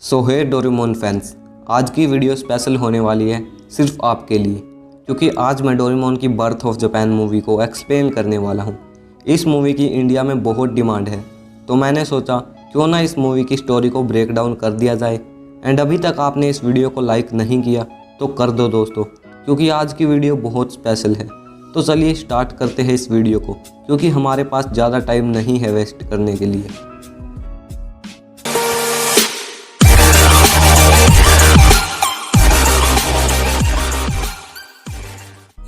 सो हे Doraemon fans, आज की video special होने वाली है सिर्फ आपके लिए, क्योंकि आज मैं डोरेमोन की बर्थ ऑफ जापान मूवी को एक्सप्लेन करने वाला हूँ। इस मूवी की इंडिया में बहुत डिमांड है, तो मैंने सोचा क्यों ना इस मूवी की स्टोरी को ब्रेक डाउन कर दिया जाए। एंड अभी तक आपने इस वीडियो को लाइक नहीं किया तो कर दो दोस्तों, क्योंकि आज की वीडियो बहुत स्पेशल है। तो चलिए स्टार्ट करते हैं इस वीडियो को, क्योंकि हमारे पास ज़्यादा टाइम नहीं है वेस्ट करने के लिए।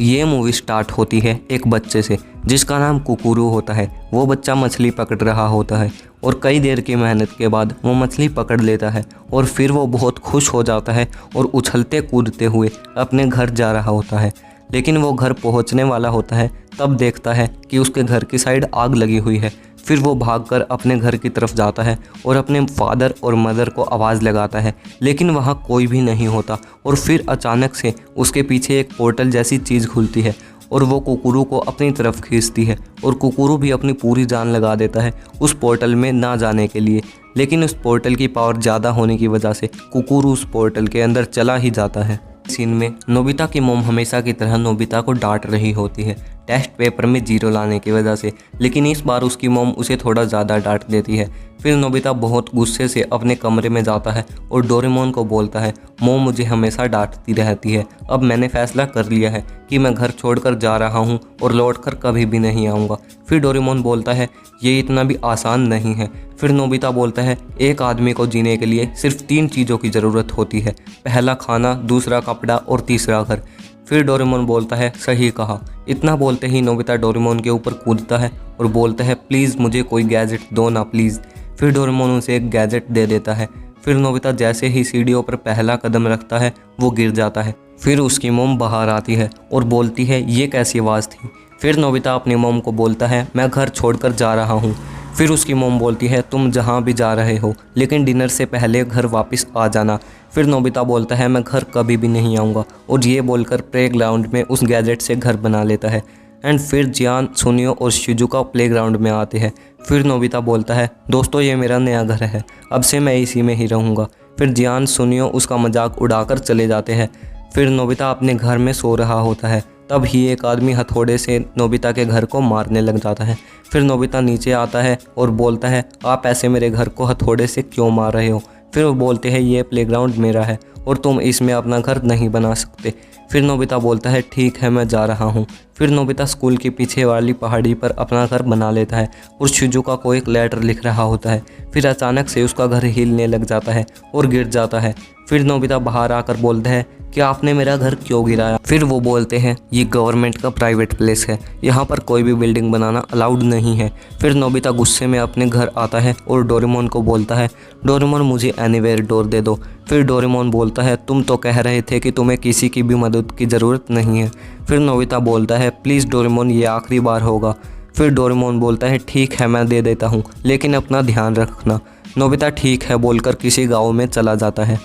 ये मूवी स्टार्ट होती है एक बच्चे से जिसका नाम कुकुरू होता है। वो बच्चा मछली पकड़ रहा होता है और कई देर की मेहनत के बाद वो मछली पकड़ लेता है और फिर वो बहुत खुश हो जाता है और उछलते कूदते हुए अपने घर जा रहा होता है। लेकिन वो घर पहुंचने वाला होता है तब देखता है कि उसके घर की साइड आग लगी हुई है। फिर वो भागकर अपने घर की तरफ जाता है और अपने फादर और मदर को आवाज़ लगाता है, लेकिन वहाँ कोई भी नहीं होता। और फिर अचानक से उसके पीछे एक पोर्टल जैसी चीज़ खुलती है और वो कुकुरू को अपनी तरफ खींचती है और कुकुरू भी अपनी पूरी जान लगा देता है उस पोर्टल में ना जाने के लिए। लेकिन उस पोर्टल की पावर ज़्यादा होने की वजह से कुकुरू उस पोर्टल के अंदर चला ही जाता है। सीन में नोबिता की मॉम हमेशा की तरह नोबिता को डांट रही होती है टेस्ट पेपर में 0 लाने की वजह से, लेकिन इस बार उसकी मॉम उसे थोड़ा ज़्यादा डांट देती है। फिर नोबिता बहुत गुस्से से अपने कमरे में जाता है और डोरेमोन को बोलता है, मॉम मुझे हमेशा डांटती रहती है, अब मैंने फैसला कर लिया है कि मैं घर छोड़कर जा रहा हूँ और लौटकर कभी भी नहीं आऊँगा। फिर डोरेमोन बोलता है, ये इतना भी आसान नहीं है। फिर नोबिता बोलता है, एक आदमी को जीने के लिए सिर्फ 3 चीज़ों की ज़रूरत होती है, पहला खाना, दूसरा कपड़ा और तीसरा घर। फिर डोरेमोन बोलता है, सही कहा। इतना बोलते ही नोबिता डोरेमोन के ऊपर कूदता है और बोलता है, प्लीज़ मुझे कोई गैजेट दो ना प्लीज़। फिर डोरेमोन उसे एक गैजेट दे देता है। फिर नोबिता जैसे ही सीढ़ियों पर पहला कदम रखता है वो गिर जाता है। फिर उसकी मोम बाहर आती है और बोलती है, ये कैसी आवाज़ थी। फिर नोबिता अपनी मोम को बोलता है, मैं घर छोड़कर जा रहा हूँ। फिर उसकी मोम बोलती है, तुम जहाँ भी जा रहे हो लेकिन डिनर से पहले घर वापस आ जाना। फिर नोबिता बोलता है, मैं घर कभी भी नहीं आऊँगा, और ये बोलकर प्लेग्राउंड में उस गैजेट से घर बना लेता है। एंड फिर जियान, सुनियो और शिजुका प्लेग्राउंड में आते हैं। फिर नोबिता बोलता है, दोस्तों ये मेरा नया घर है, अब से मैं इसी में ही रहूँगा। फिर जियान, सुनियो उसका मजाक उड़ाकर चले जाते हैं। फिर नोबिता अपने घर में सो रहा होता है, तब ही एक आदमी हथौड़े से नोबिता के घर को मारने लग जाता है। फिर नोबिता नीचे आता है और बोलता है, आप ऐसे मेरे घर को हथौड़े से क्यों मार रहे हो। फिर वो बोलते हैं, ये प्लेग्राउंड मेरा है और तुम इसमें अपना घर नहीं बना सकते। फिर नोबिता बोलता है, ठीक है मैं जा रहा हूँ। फिर नोबिता स्कूल के पीछे वाली पहाड़ी पर अपना घर बना लेता है और शिजुका को एक लेटर लिख रहा होता है। फिर अचानक से उसका घर हिलने लग जाता है और गिर जाता है। फिर नोबिता बाहर आकर बोलता है कि आपने मेरा घर क्यों गिराया। फिर वो बोलते हैं, ये गवर्नमेंट का प्राइवेट प्लेस है, यहाँ पर कोई भी बिल्डिंग बनाना अलाउड नहीं है। फिर नोबिता गुस्से में अपने घर आता है और डोरेमोन को बोलता है, डोरेमोन मुझे एनीवेयर डोर दे दो। फिर डोरेमोन बोलता है, तुम तो कह रहे थे कि तुम्हें किसी की भी मदद की ज़रूरत नहीं है। फिर नोबिता बोलता है, प्लीज़ डोरेमोन ये आखिरी बार होगा। फिर डोरेमोन बोलता है, ठीक है मैं दे देता हूँ, लेकिन अपना ध्यान रखना। नोबिता ठीक है बोलकर किसी गाँव में चला जाता है।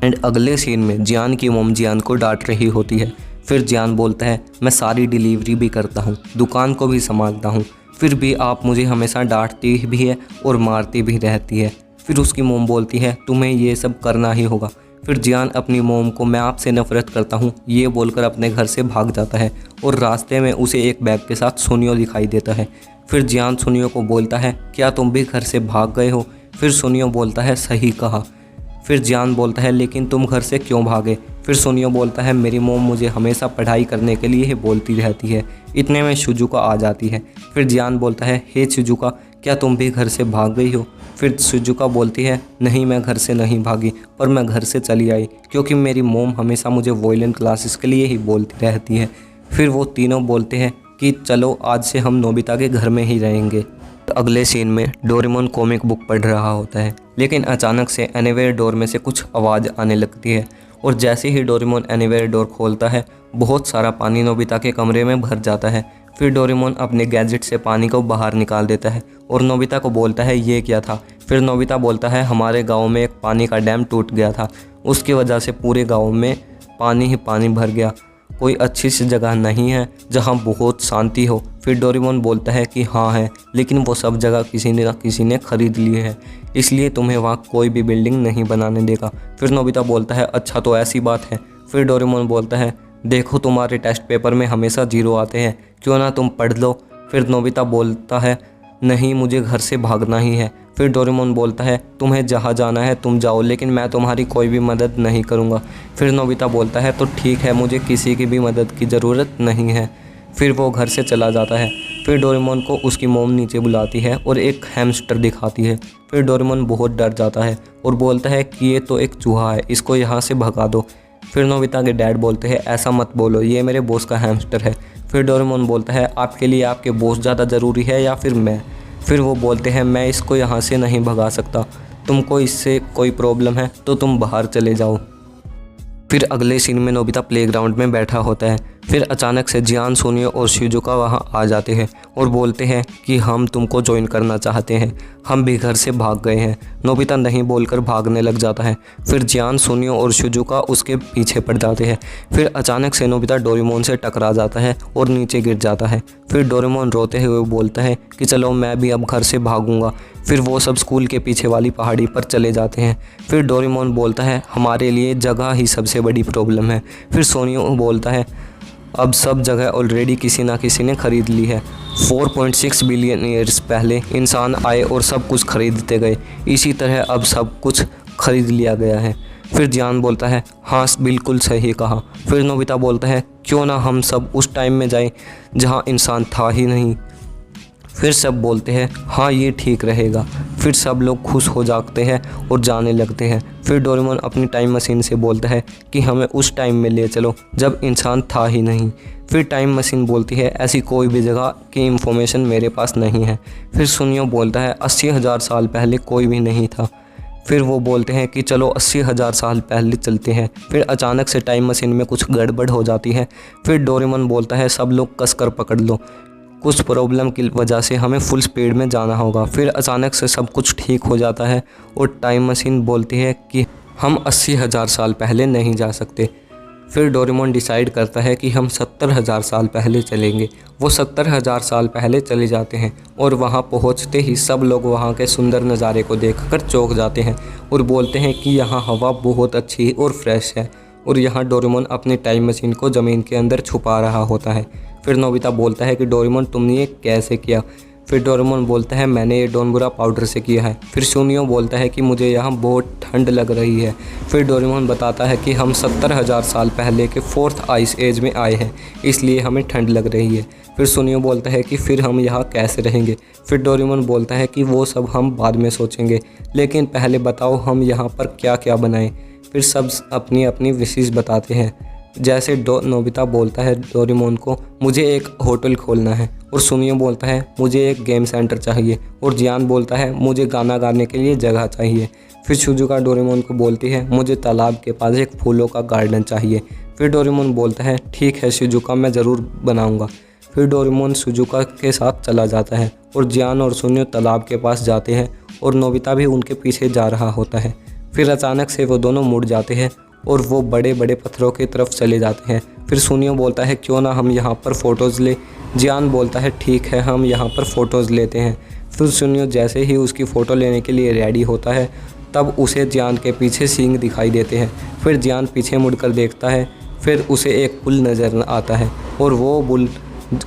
एंड अगले सीन में जियान की मोम जियान को डांट रही होती है। फिर जियान बोलता है, मैं सारी डिलीवरी भी करता हूँ, दुकान को भी संभालता हूँ, फिर भी आप मुझे हमेशा डांटती भी है और मारती भी रहती है। फिर उसकी मोम बोलती है, तुम्हें ये सब करना ही होगा। फिर जियान अपनी मोम को, मैं आपसे नफरत करता हूँ, ये बोलकर अपने घर से भाग जाता है और रास्ते में उसे एक बैग के साथ सुनियो दिखाई देता है। फिर जियान सुनियो को बोलता है, क्या तुम भी घर से भाग गए हो। फिर सुनियो बोलता है, सही कहा। फिर जियान बोलता है, लेकिन तुम घर से क्यों भागे। फिर सुनियो बोलता है, मेरी मोम मुझे हमेशा पढ़ाई करने के लिए ही बोलती रहती है। इतने में शिजुका आ जाती है। फिर जियान बोलता है, हे शिजुका, क्या तुम भी घर से भाग गई हो। फिर शिजुका बोलती है, नहीं मैं घर से नहीं भागी, पर मैं घर से चली आई क्योंकि मेरी मोम हमेशा मुझे वॉयलिन क्लासेस के लिए ही बोलती रहती है। फिर वो तीनों बोलते हैं कि चलो आज से हम नोबिता के घर में ही रहेंगे। अगले सीन में डोरेमोन कॉमिक बुक पढ़ रहा होता है, लेकिन अचानक से एनीवेयर डोर में से कुछ आवाज़ आने लगती है और जैसे ही डोरेमोन एनीवेयर डोर खोलता है बहुत सारा पानी नोबिता के कमरे में भर जाता है। फिर डोरेमोन अपने गैजेट से पानी को बाहर निकाल देता है और नोबिता को बोलता है, ये क्या था। फिर नोबिता बोलता है, हमारे गाँव में एक पानी का डैम टूट गया था, उसकी वजह से पूरे गाँव में पानी ही पानी भर गया कोई अच्छी सी जगह नहीं है जहाँ बहुत शांति हो। फिर डोरेमोन बोलता है कि हाँ है, लेकिन वो सब जगह किसी ने खरीद ली है, इसलिए तुम्हें वहाँ कोई भी बिल्डिंग नहीं बनाने देगा। फिर नोबिता बोलता है अच्छा तो ऐसी बात है। फिर डोरेमोन बोलता है देखो तुम्हारे टेस्ट पेपर में हमेशा 0 आते हैं, क्यों ना तुम पढ़ लो। फिर नोबिता बोलता है नहीं, मुझे घर से भागना ही है। फिर डोरेमोन बोलता है तुम्हें जहाँ जाना है तुम जाओ, लेकिन मैं तुम्हारी कोई भी मदद नहीं करूँगा। फिर नोबिता बोलता है तो ठीक है, मुझे किसी की भी मदद की ज़रूरत नहीं है। फिर वो घर से चला जाता है। फिर डोरेमोन को उसकी मोम नीचे बुलाती है और एक हैमस्टर दिखाती है। फिर डोरेमोन बहुत डर जाता है और बोलता है कि ये तो एक चूहा है, इसको यहाँ से भगा दो। फिर नोबिता के डैड बोलते हैं ऐसा मत बोलो, ये मेरे बॉस का हैमस्टर है। फिर डोरेमोन बोलता है आपके लिए आपके बॉस ज़्यादा ज़रूरी है या फिर मैं। फिर वो बोलते हैं मैं इसको यहाँ से नहीं भगा सकता, तुमको इससे कोई प्रॉब्लम है तो तुम बाहर चले जाओ। फिर अगले सीन में नोबिता प्लेग्राउंड में बैठा होता है। फिर अचानक से जियान, सोनियो और शिजुका वहाँ आ जाते हैं और बोलते हैं कि हम तुमको ज्वाइन करना चाहते हैं, हम भी घर से भाग गए हैं। नोबिता नहीं बोलकर भागने लग जाता है। फिर जियान, सोनियो और शिजुका उसके पीछे पड़ जाते हैं। फिर अचानक से नोबिता डोरेमोन से टकरा जाता है और नीचे गिर जाता है। फिर डोरेमोन रोते हुए बोलता है कि चलो मैं भी अब घर से भागूंगा। फिर वो सब स्कूल के पीछे वाली पहाड़ी पर चले जाते हैं। फिर डोरेमोन बोलता है हमारे लिए जगह ही सबसे बड़ी प्रॉब्लम है। फिर सोनियो बोलता है अब सब जगह ऑलरेडी किसी ना किसी ने ख़रीद ली है। 4.6 बिलियन ईयर्स पहले इंसान आए और सब कुछ खरीदते गए, इसी तरह अब सब कुछ खरीद लिया गया है। फिर जियान बोलता है हाँ बिल्कुल सही कहा। फिर नोबिता बोलता है क्यों ना हम सब उस टाइम में जाएं जहां इंसान था ही नहीं। फिर सब बोलते हैं हाँ ये ठीक रहेगा। फिर सब लोग खुश हो जाते हैं और जाने लगते हैं। फिर डोरेमोन अपनी टाइम मशीन से बोलता है कि हमें उस टाइम में ले चलो जब इंसान था ही नहीं। फिर टाइम मशीन बोलती है ऐसी कोई भी जगह की इंफॉर्मेशन मेरे पास नहीं है। फिर सुनियो बोलता है 80,000 साल पहले कोई भी नहीं था। फिर वो बोलते हैं कि चलो 80,000 साल पहले चलते हैं। फिर अचानक से टाइम मशीन में कुछ गड़बड़ हो जाती है। फिर डोरेमोन बोलता है सब लोग कसकर पकड़ लो, कुछ प्रॉब्लम की वजह से हमें फुल स्पीड में जाना होगा। फिर अचानक से सब कुछ ठीक हो जाता है और टाइम मशीन बोलती है कि हम 80,000 साल पहले नहीं जा सकते। फिर डोरेमोन डिसाइड करता है कि हम 70,000 साल पहले चलेंगे। वो 70,000 साल पहले चले जाते हैं और वहाँ पहुँचते ही सब लोग वहाँ के सुंदर नज़ारे को देखकर चौंक जाते हैं और बोलते हैं कि यहाँ हवा बहुत अच्छी और फ्रेश है। और यहाँ डोरेमोन अपनी टाइम मशीन को ज़मीन के अंदर छुपा रहा होता है। फिर नोबिता बोलता है कि डोरेमोन तुमने ये कैसे किया। फिर डोरेमोन बोलता है मैंने ये डोनबुरा पाउडर से किया है। फिर सुनियो बोलता है कि मुझे यहाँ बहुत ठंड लग रही है। फिर डोरेमोन बताता है कि हम 70,000 साल पहले के 4th आइस एज में आए हैं, इसलिए हमें ठंड लग रही है। फिर सुनियो बोलता है कि फिर हम यहाँ कैसे रहेंगे। फिर डोरेमोन बोलता है कि वो सब हम बाद में सोचेंगे, लेकिन पहले बताओ हम यहाँ पर क्या क्या बनाएं। फिर सब अपनी अपनी विशेष बताते हैं। जैसे नोबिता बोलता है डोरेमोन को मुझे एक होटल खोलना है, और सुनियो बोलता है मुझे एक गेम सेंटर चाहिए, और जियान बोलता है मुझे गाना गाने के लिए जगह चाहिए। फिर शिजुका डोरेमोन को बोलती है मुझे तालाब के पास एक फूलों का गार्डन चाहिए। फिर डोरेमोन बोलता है ठीक है शिजुका, मैं ज़रूर बनाऊंगा। फिर डोरेमोन शिजुका के साथ चला जाता है और जियान और सुनियो तालाब के पास जाते हैं और नोबिता भी उनके पीछे जा रहा होता है। फिर अचानक से वो दोनों मुड़ जाते हैं और वो बड़े बड़े पत्थरों की तरफ चले जाते हैं। फिर सुनियो बोलता है क्यों ना हम यहाँ पर फ़ोटोज़ ले। जियान बोलता है ठीक है हम यहाँ पर फ़ोटोज़ लेते हैं। फिर सुनियो जैसे ही उसकी फ़ोटो लेने के लिए रेडी होता है तब उसे जियान के पीछे सींग दिखाई देते हैं। फिर जियान पीछे मुड़कर देखता है, फिर उसे एक पुल नज़र आता है और वो पुल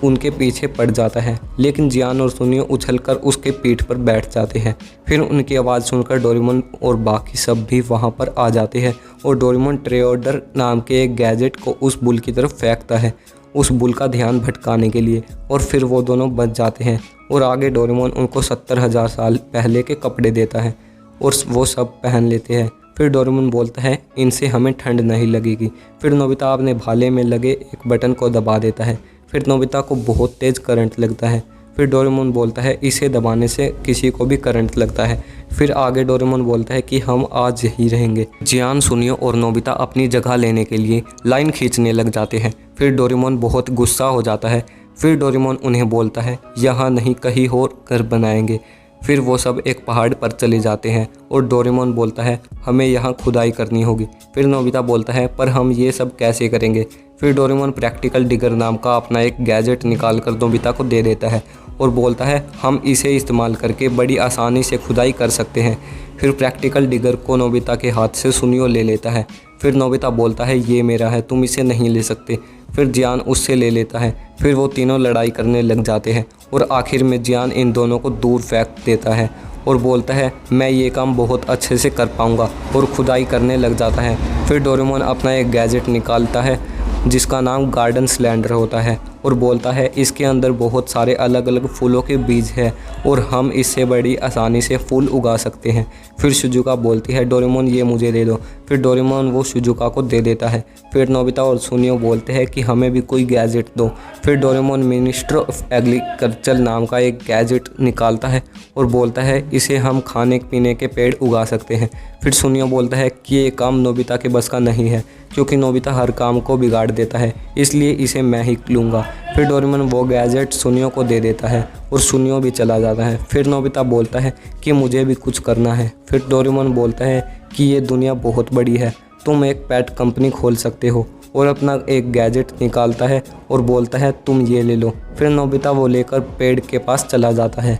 उनके पीछे पड़ जाता है, लेकिन जियान और सुनियो उछलकर उसके पीठ पर बैठ जाते हैं। फिर उनकी आवाज़ सुनकर डोरेमोन और बाकी सब भी वहां पर आ जाते हैं और डोरेमोन ट्रेओडर नाम के एक गैजेट को उस बुल की तरफ फेंकता है, उस बुल का ध्यान भटकाने के लिए, और फिर वो दोनों बच जाते हैं। और आगे डोरेमोन उनको 70,000 साल पहले के कपड़े देता है और वो सब पहन लेते हैं। फिर डोरेमोन बोलता है इनसे हमें ठंड नहीं लगेगी। फिर नोबिता अपने भाले में लगे एक बटन को दबा देता है। फिर नोबिता को बहुत तेज़ करंट लगता है। फिर डोरेमोन बोलता है इसे दबाने से किसी को भी करंट लगता है। फिर आगे डोरेमोन बोलता है कि हम आज यहीं रहेंगे। जियान, सुनियो और नोबिता अपनी जगह लेने के लिए लाइन खींचने लग जाते हैं। फिर डोरेमोन बहुत गुस्सा हो जाता है। फिर डोरेमोन उन्हें बोलता है यहाँ नहीं कहीं और घर बनाएंगे। फिर वो सब एक पहाड़ पर चले जाते हैं और डोरेमोन बोलता है हमें यहाँ खुदाई करनी होगी। फिर नोबिता बोलता है पर हम ये सब कैसे करेंगे। फिर डोरेमोन प्रैक्टिकल डिगर नाम का अपना एक गैजेट निकाल कर नोबिता को दे देता है और बोलता है हम इसे इस्तेमाल करके बड़ी आसानी से खुदाई कर सकते हैं। फिर प्रैक्टिकल डिगर को नोबिता के हाथ से सुनियो ले लेता है। फिर नोबिता बोलता है ये मेरा है, तुम इसे नहीं ले सकते। फिर जियान उससे ले लेता है। फिर वो तीनों लड़ाई करने लग जाते हैं और आखिर में जियान इन दोनों को दूर फेंक देता है और बोलता है मैं ये काम बहुत अच्छे से कर पाऊँगा और खुदाई करने लग जाता है। फिर डोरेमोन अपना एक गैजेट निकालता है जिसका नाम गार्डन सिलेंडर होता है और बोलता है इसके अंदर बहुत सारे अलग अलग फूलों के बीज हैं और हम इससे बड़ी आसानी से फूल उगा सकते हैं। फिर शिजुका बोलती है डोरेमोन ये मुझे दे दो। फिर डोरेमोन वो शिजुका को दे देता है। फिर नोबिता और सुनियो बोलते हैं कि हमें भी कोई गैजेट दो। फिर डोरेमोन मिनिस्टर ऑफ एग्रीकल्चर नाम का एक गैजेट निकालता है और बोलता है इसे हम खाने पीने के पेड़ उगा सकते हैं। फिर सुनियो बोलता है कि ये काम नोबिता के बस का नहीं है क्योंकि नोबिता हर काम को बिगाड़ देता है, इसलिए इसे मैं ही लूँगा। फिर डोरेमोन वो गैजेट सुनियो को दे देता है और सुनियो भी चला जाता है। फिर नोबिता बोलता है कि मुझे भी कुछ करना है। फिर डोरेमोन बोलता है कि ये दुनिया बहुत बड़ी है, तुम एक पेट कंपनी खोल सकते हो और अपना एक गैजेट निकालता है और बोलता है तुम ये ले लो। फिर नोबिता वो लेकर पेड़ के पास चला जाता है।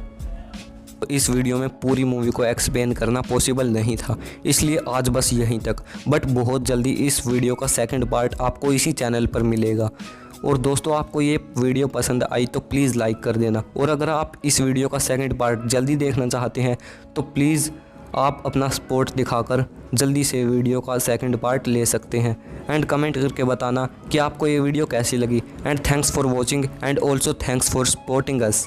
इस वीडियो में पूरी मूवी को एक्सप्लेन करना पॉसिबल नहीं था, इसलिए आज बस यहीं तक। बट बहुत जल्दी इस वीडियो का सेकंड पार्ट आपको इसी चैनल पर मिलेगा। और दोस्तों आपको ये वीडियो पसंद आई तो प्लीज़ लाइक कर देना। और अगर आप इस वीडियो का सेकंड पार्ट जल्दी देखना चाहते हैं तो प्लीज़ आप अपना सपोर्ट दिखाकर जल्दी से वीडियो का सेकंड पार्ट ले सकते हैं। एंड कमेंट करके बताना कि आपको ये वीडियो कैसी लगी। And thanks for watching and also thanks for supporting us.